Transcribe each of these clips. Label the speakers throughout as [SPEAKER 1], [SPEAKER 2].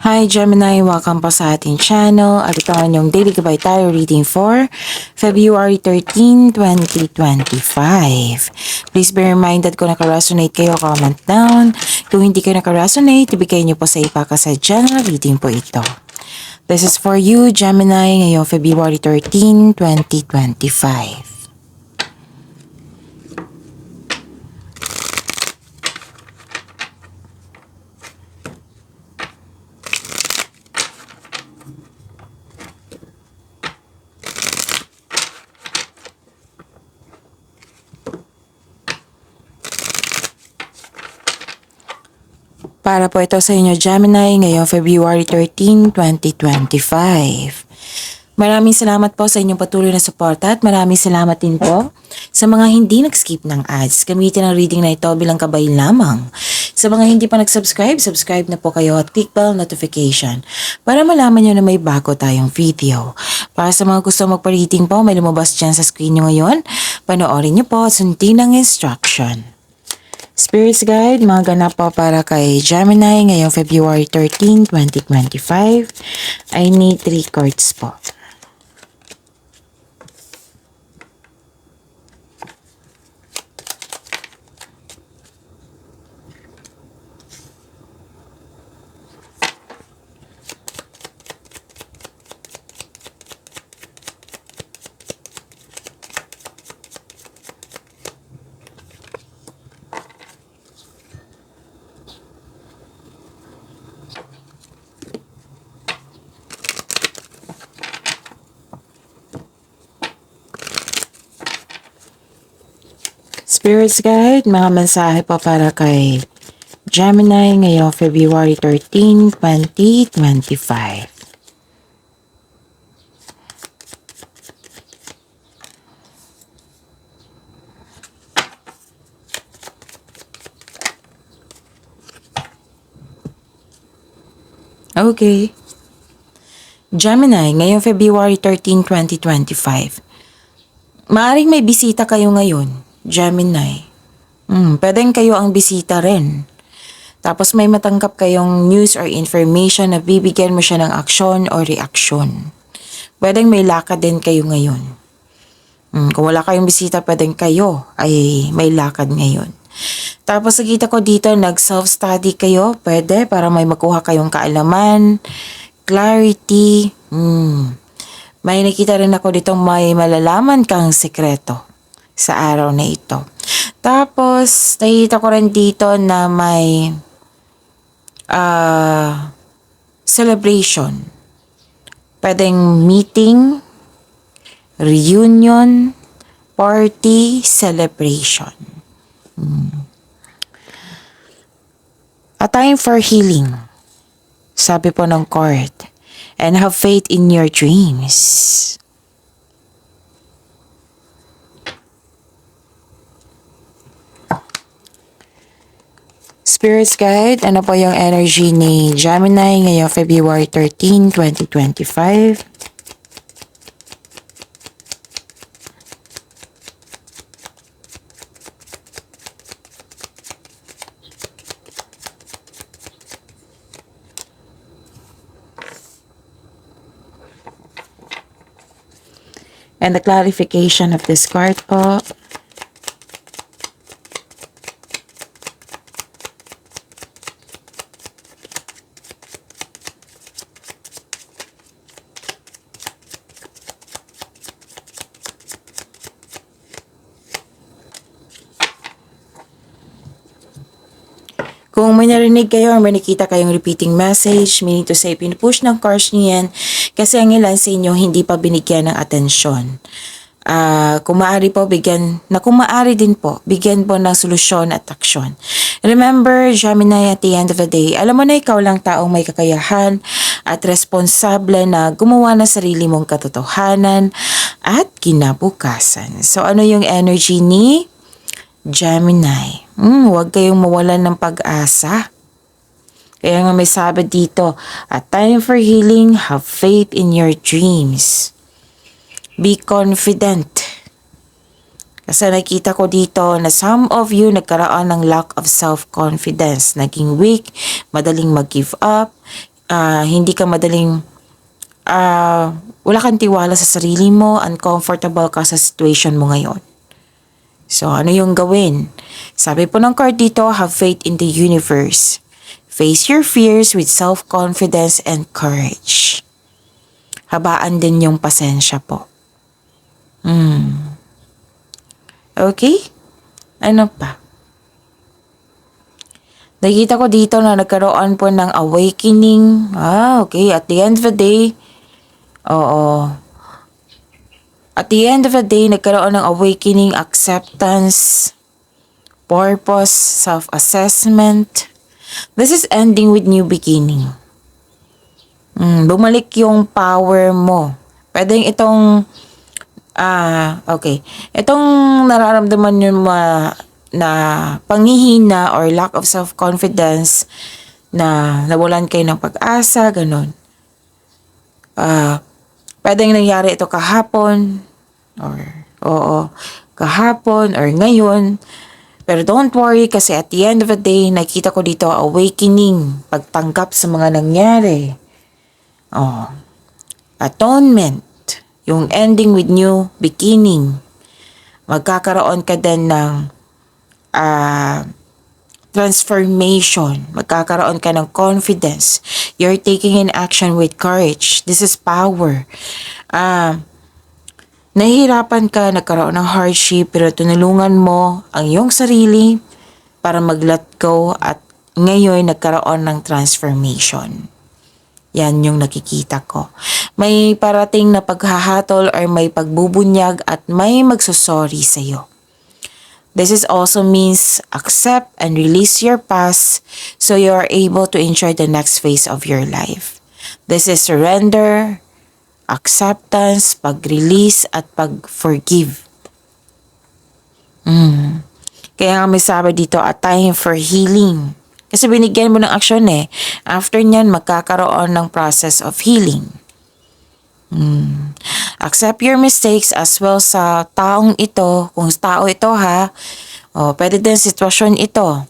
[SPEAKER 1] Hi Gemini, welcome po sa ating channel at ito ang inyong daily gabay tayo reading for February 13, 2025. Please bear in mind that kung naka-resonate kayo, comment down. Kung hindi kayo naka-resonate, ibigay niyo po sa ipakasadya na reading po ito. This is for you, Gemini, ngayong February 13, 2025. Para po ito sa inyo, Gemini, ngayong February 13, 2025. Maraming salamat po sa inyong patuloy na suporta at maraming salamat din po sa mga hindi nag-skip ng ads. Gamitin ang reading na ito bilang kabay lamang. Sa mga hindi pa nag-subscribe, subscribe na po kayo at click bell notification para malaman nyo na may bago tayong video. Para sa mga gusto magpa-reading po, may lumabas dyan sa screen nyo ngayon. Panoorin nyo po at sundin ang instruction. Spirits Guide, mga ganap po para kay Gemini ngayong February 13, 2025. I need 3 cards po. Spirits Guide, mga mensahe po para kay Gemini ngayong February 13, 2025. Okay. Gemini, ngayong February 13, 2025. Maaring may bisita kayo ngayon. Gemini. Pwedeng kayo ang bisita rin. Tapos may matanggap kayong news or information na bibigyan mo siya ng aksyon o reaksyon. Pwedeng may lakad din kayo ngayon. Kung wala kayong bisita, pwedeng kayo ay may lakad ngayon. Tapos nakita ko dito, nag-self-study kayo. Pwede para may makuha kayong kaalaman, clarity. May nakita rin ako dito may malalaman kang sekreto sa araw na ito. Tapos, nakita ko rin dito na may celebration. Pwedeng meeting, reunion, party, celebration. A time for healing. Sabi po ng court. And have faith in your dreams. Spirits Guide, ano po yung energy ni Gemini ngayong February 13, 2025? And the clarification of this card po. Kung may narinig kayo or may nakita kayong repeating message, meaning to say, pinupush ng cards niyo yan kasi ang ilan sa inyo hindi pa binigyan ng atensyon. Kung maaari po, kung maaari din po, bigyan po ng solusyon at aksyon. Remember, Gemini, at the end of the day, alam mo na ikaw lang taong may kakayahan at responsable na gumawa ng sarili mong katotohanan at kinabukasan. So, ano yung energy ni Gemini? Huwag kayong mawalan ng pag-asa. Kaya nga may sabi dito, a time for healing, have faith in your dreams. Be confident. Kasi nakita ko dito na some of you nagkaroon ng lack of self-confidence. Naging weak, madaling mag-give up, hindi ka madaling wala kang tiwala sa sarili mo, uncomfortable ka sa situation mo ngayon. So, ano yung gawin? Sabi po ng card dito, have faith in the universe. Face your fears with self-confidence and courage. Habaan din yung pasensya po. Okay? Ano pa? Nakita ko dito na nagkaroon po ng awakening. Okay. At the end of the day, At the end of the day, nagkaroon ng awakening, acceptance, purpose, self-assessment. This is ending with new beginning. Bumalik yung power mo. Pwedeng itong, itong nararamdaman nyo na panghihina or lack of self-confidence na nawalan kayo ng pag-asa, ganun. Pwedeng nangyari ito kahapon kahapon or ngayon. Pero don't worry kasi at the end of the day, nakita ko dito awakening, pagtanggap sa mga nangyari. Atonement, yung ending with new beginning. Magkakaroon ka din ng transformation. Magkakaroon ka ng confidence. You're taking in action with courage. This is power. Nahihirapan ka, nagkaroon ng hardship, pero tunulungan mo ang iyong sarili para mag-let go at ngayon nagkaroon ng transformation. Yan yung nakikita ko. May parating na paghahatol or may pagbubunyag at may magsusorry sa'yo. This is also means accept and release your past so you are able to enjoy the next phase of your life. This is surrender, acceptance, pag-release, at pag-forgive. Kaya nga may sabi dito, a time for healing. Kasi binigyan mo ng aksyon eh. After nyan, magkakaroon ng process of healing. Accept your mistakes as well sa taong ito. Kung tao ito ha, pwede din sitwasyon ito.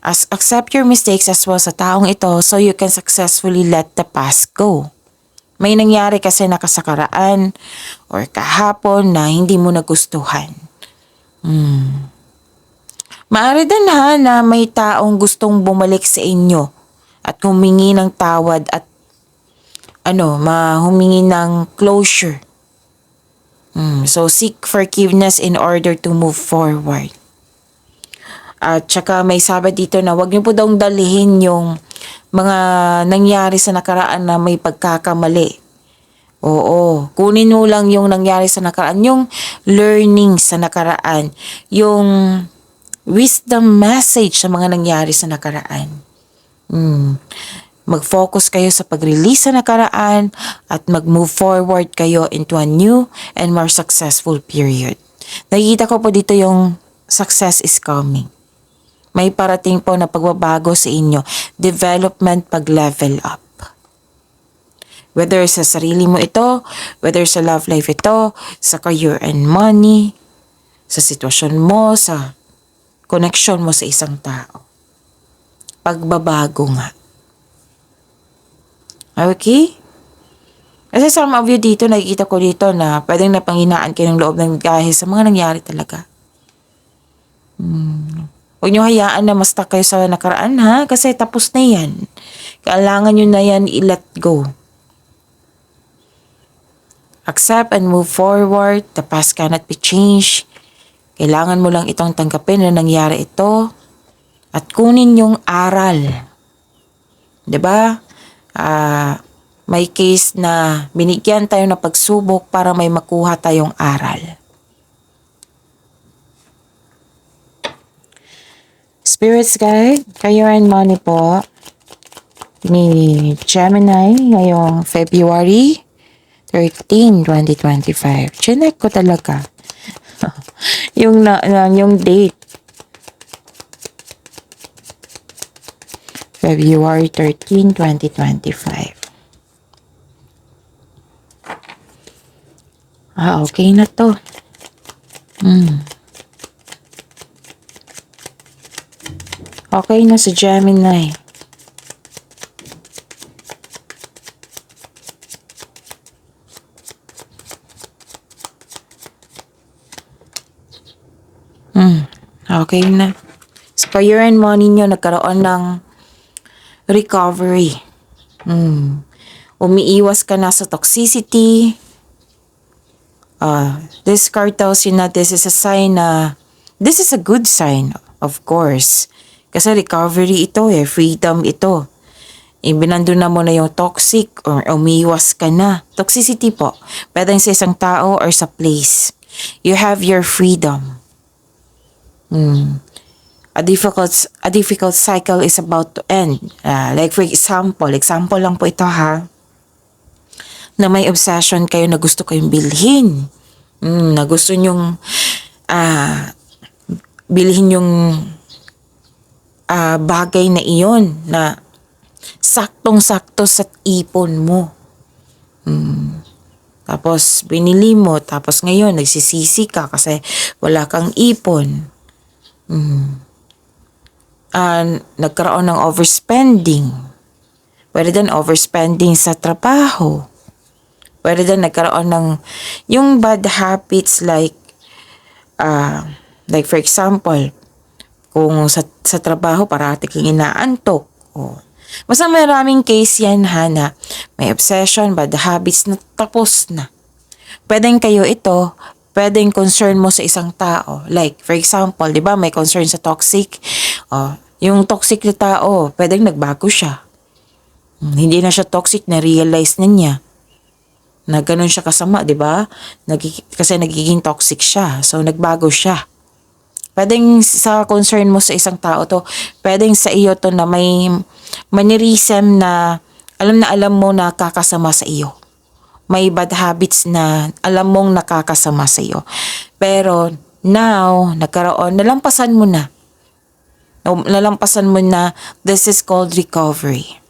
[SPEAKER 1] Accept your mistakes as well sa taong ito so you can successfully let the past go. May nangyari kasi nakasakaraan or kahapon na hindi mo nagustuhan. Maaari din ha na may taong gustong bumalik sa inyo at humingi ng tawad at humingi ng closure. So, seek forgiveness in order to move forward. At saka may sabi dito na wag niyo po daw dalihin yung mga nangyari sa nakaraan na may pagkakamali. Kunin mo lang yung nangyari sa nakaraan, yung learning sa nakaraan, yung wisdom message sa mga nangyari sa nakaraan. Mag-focus kayo sa pag-release sa nakaraan at mag-move forward kayo into a new and more successful period. Nakikita ko po dito yung success is coming. May parating po na pagbabago sa inyo. Development, pag-level up. Whether sa sarili mo ito, whether sa love life ito, sa career and money, sa sitwasyon mo, sa connection mo sa isang tao. Pagbabago nga. Okay? Kasi some of you dito, nakikita ko dito na pwedeng napanghinaan kayo ng loob ng dahil sa mga nangyari talaga. Huwag nyo hayaan na ma-stuck kayo sa nakaraan ha, kasi tapos na yan. Kailangan nyo na yan i-let go. Accept and move forward. The past cannot be changed. Kailangan mo lang itong tanggapin na nangyari ito at kunin yung aral. 'Di ba? May case na binigyan tayo ng pagsubok para may makuha tayong aral. Spirits guide, career and money po ni Gemini ngayong February 13, 2025. Chinek ko talaga. yung date. February 13, 2025. Okay na to. Okay na si Gemini. Okay na. Sa career and money nyo, nagkaroon ng recovery. Umiiwas ka na sa toxicity. This card tells you na this is a sign na this is a good sign, of course. Kasi recovery ito freedom ito. Ibinando na mo na yung toxic or umiiwas ka na. Toxicity po, pwedeng sa isang tao or sa place. You have your freedom. A difficult cycle is about to end. Like for example lang po ito na may obsession kayo na gusto kayong bilhin. Na gusto nyong bilhin yung bagay na iyon na saktong-sakto sa ipon mo. Tapos binili mo, tapos ngayon nagsisisi ka kasi wala kang ipon. Nagkaroon ng overspending. Pwede din overspending sa trabaho. Pwede din nagkaroon ng yung bad habits like for example, kung sa trabaho parati kang inaantok. Basta maraming case yan na may obsession, bad habits na tapos na. Pwedeng kayo ito, pwedeng concern mo sa isang tao. Like, for example, di ba may concern sa toxic? Yung toxic na tao, pwedeng nagbago siya. Hindi na siya toxic, na-realize na niya na ganun siya kasama, di ba? Kasi nagiging toxic siya. So, nagbago siya. Pwedeng sa concern mo sa isang tao to, pwedeng sa iyo to na may mannerism na alam mo na kakasama sa iyo. May bad habits na alam mong nakakasama sa iyo. Pero now, nalampasan mo na. This is called recovery.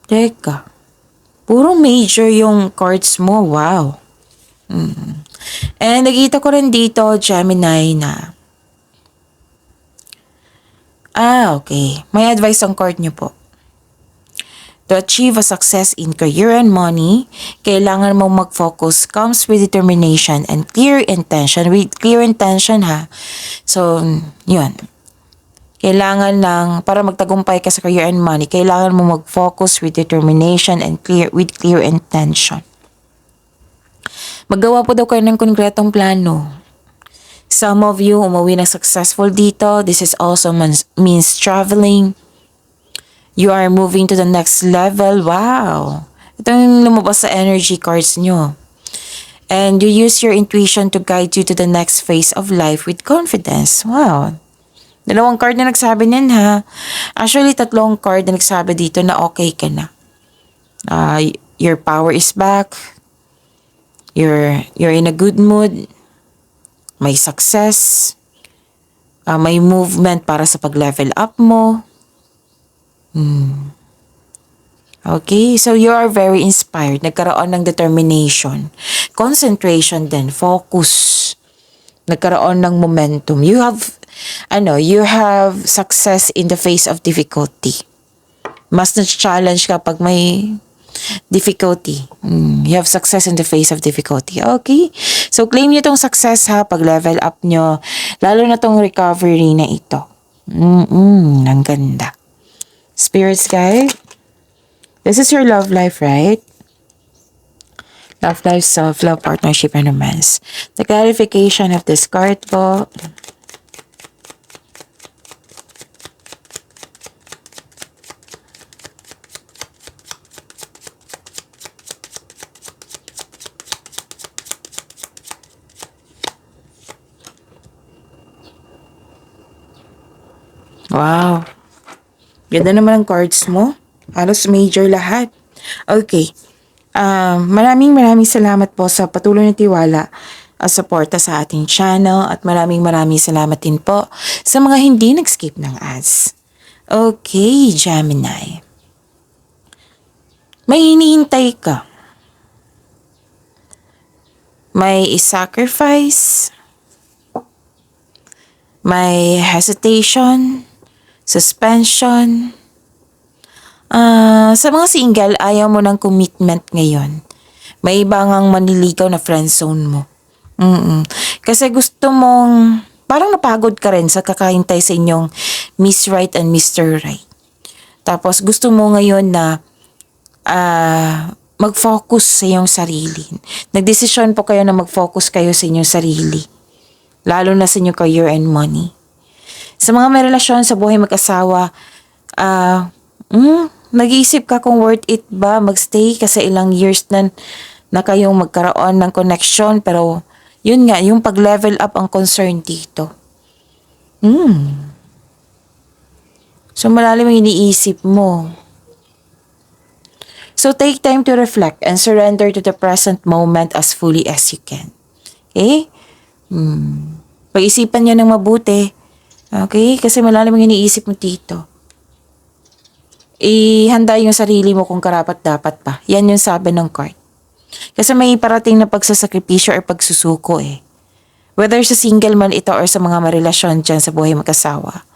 [SPEAKER 1] Teka, puro major yung cards mo. Wow. And nakita ko rin dito, Gemini, na okay. May advice ang card niyo po. To achieve a success in career and money, kailangan mo mag-focus comes with determination and clear intention. With clear intention So, yun. Kailangan lang, para magtagumpay ka sa career and money, kailangan mo mag-focus with determination and with clear intention. Maggawa po daw kayo ng konkretong plano. Some of you umuwi na successful dito. This is also means traveling. You are moving to the next level. Wow! Ito yung lumabas sa energy cards nyo. And you use your intuition to guide you to the next phase of life with confidence. Wow! 2 card na nagsabi niyan Actually, 3 card na nagsabi dito na okay ka na. Your power is back. You're in a good mood. May success. May movement para sa pag-level up mo. Okay, so you are very inspired. Nagkaroon ng determination. Concentration din. Focus. Nagkaroon ng momentum. You have success in the face of difficulty. Mas na-challenge ka pag may difficulty. You have success in the face of difficulty. Okay? So, claim nyo itong success pag-level up nyo. Lalo na itong recovery na ito. Ang ganda. Spirits guide. This is your love life, right? Love life, self-love, partnership, and romance. The clarification of this card po. Wow. Ganda naman ang cards mo. Halos major lahat. Okay. Maraming salamat po sa patuloy na tiwala at suporta sa ating channel at maraming salamat din po sa mga hindi nag-skip ng ads. Okay, Gemini. May hinihintay ka. May sacrifice. May hesitation. Suspension. Sa mga single, ayaw mo ng commitment ngayon. May iba ngang manliligaw na friendzone mo. Kasi gusto mong, parang napagod ka rin sa kakahintay sa inyong Miss Right and Mr. Right. Tapos gusto mo ngayon na mag-focus sa iyong sarili. Nagdesisyon po kayo na mag-focus kayo sa inyong sarili. Lalo na sa inyong career and money. Sa mga may relasyon sa buhay mag-asawa, nag-iisip ka kung worth it ba magstay kasi ilang years na kayong magkaroon ng connection, pero yun nga, yung pag-level up ang concern dito. So malalim ang iniisip mo. So take time to reflect and surrender to the present moment as fully as you can. Okay? Pag-isipan niyo ng mabuti. Okay? Kasi malalim ang iniisip mo dito. Ihanda yung sarili mo kung karapat-dapat pa. Yan yung sabi ng card. Kasi may parating na pagsasakripisyo or pagsusuko eh. Whether sa single man ito or sa mga marelasyon dyan sa buhay mag-asawa.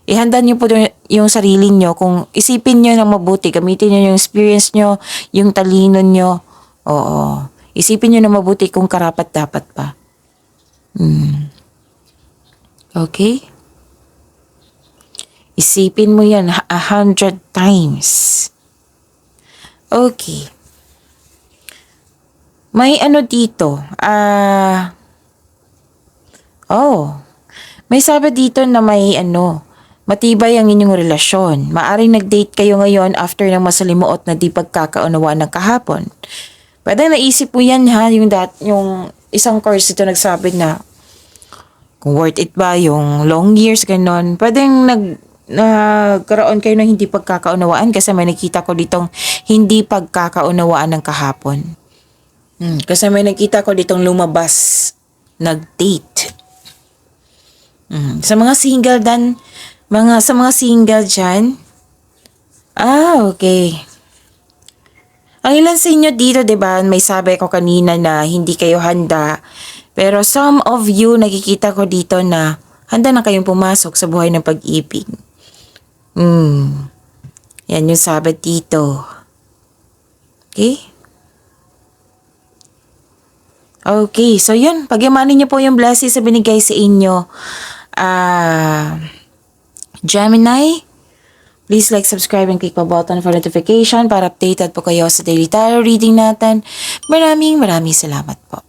[SPEAKER 1] Ihanda niyo po yung sarili niyo kung isipin niyo ng mabuti. Gamitin niyo yung experience niyo, yung talino niyo. Oo. Isipin niyo ng mabuti kung karapat-dapat pa. Okay? Isipin mo yan 100 times. Okay. May ano dito. May sabi dito na may matibay ang inyong relasyon. Maaring nag-date kayo ngayon after ng masalimuot na di pagkakaunawaan ng kahapon. Pwede naisip mo yan ha, yung isang course ito nagsabi na kung worth it ba yung long years, ganon. Pwedeng nagkaroon kayo ng hindi pagkakaunawaan kasi may nakita ko ditong hindi pagkakaunawaan ng kahapon. Kasi may nakita ko ditong lumabas, nag-date. Sa mga single sa mga single dyan, okay. Ang ilan sa inyo dito, diba, may sabi ko kanina na hindi kayo handa. Pero some of you, nakikita ko dito na handa na kayong pumasok sa buhay ng pag-ibig. Yan yung sabi dito. Okay? Okay, so yun. Pagyamanin niyo po yung blessings na binigay sa inyo. Gemini, please like, subscribe, and click the button for notification para updated po kayo sa daily tarot reading natin. Maraming salamat po.